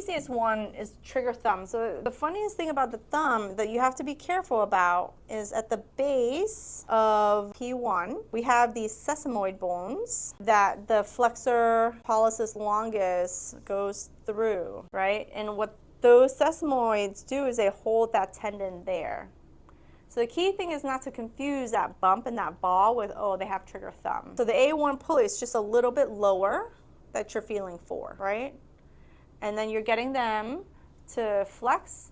easiest one is trigger thumb. So the funniest thing about the thumb that you have to be careful about is at the base of P1, we have these sesamoid bones that the flexor pollicis longus goes through, right? And what those sesamoids do is they hold that tendon there. So the key thing is not to confuse that bump and that ball with, oh, they have trigger thumb. So the A1 pulley is just a little bit lower that you're feeling for, right? And then you're getting them to flex,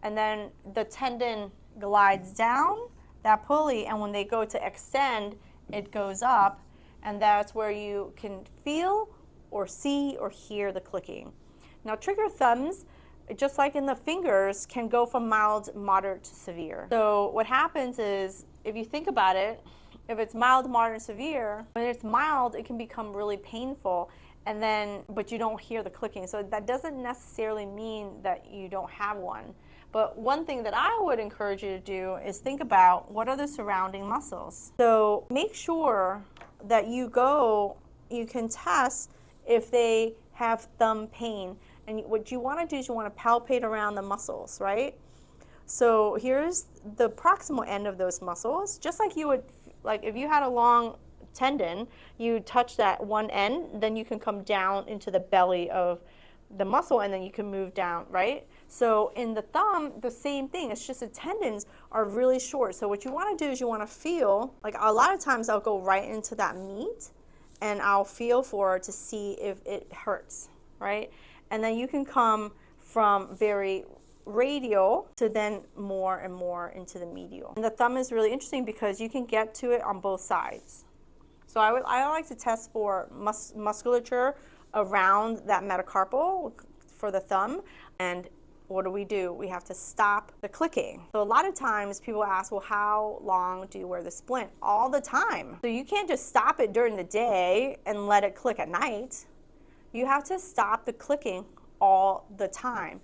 and then the tendon glides down that pulley, and when they go to extend, it goes up, and that's where you can feel or see or hear the clicking. Now, trigger thumbs, just like in the fingers, can go from mild, moderate to severe. So what happens is, if you think about it, if it's mild, moderate, severe, when it's mild, it can become really painful, and then, but you don't hear the clicking. So that doesn't necessarily mean that you don't have one. But one thing that I would encourage you to do is think about what are the surrounding muscles. So make sure that you can test if they have thumb pain. And what you want to do is you want to palpate around the muscles, right? So here's the proximal end of those muscles, just like you would, like if you had a long tendon, you touch that one end, then you can come down into the belly of the muscle, and then you can move down, right? So in the thumb, the same thing. It's just the tendons are really short. So what you want to do is you want to feel, like a lot of times I'll go right into that meat and I'll feel for it to see if it hurts, right? And then you can come from very radial to then more and more into the medial. And the thumb is really interesting because you can get to it on both sides. So I like to test for musculature around that metacarpal for the thumb. And what do? We have to stop the clicking. So a lot of times people ask, well, how long do you wear the splint? All the time. So you can't just stop it during the day and let it click at night. You have to stop the clicking all the time.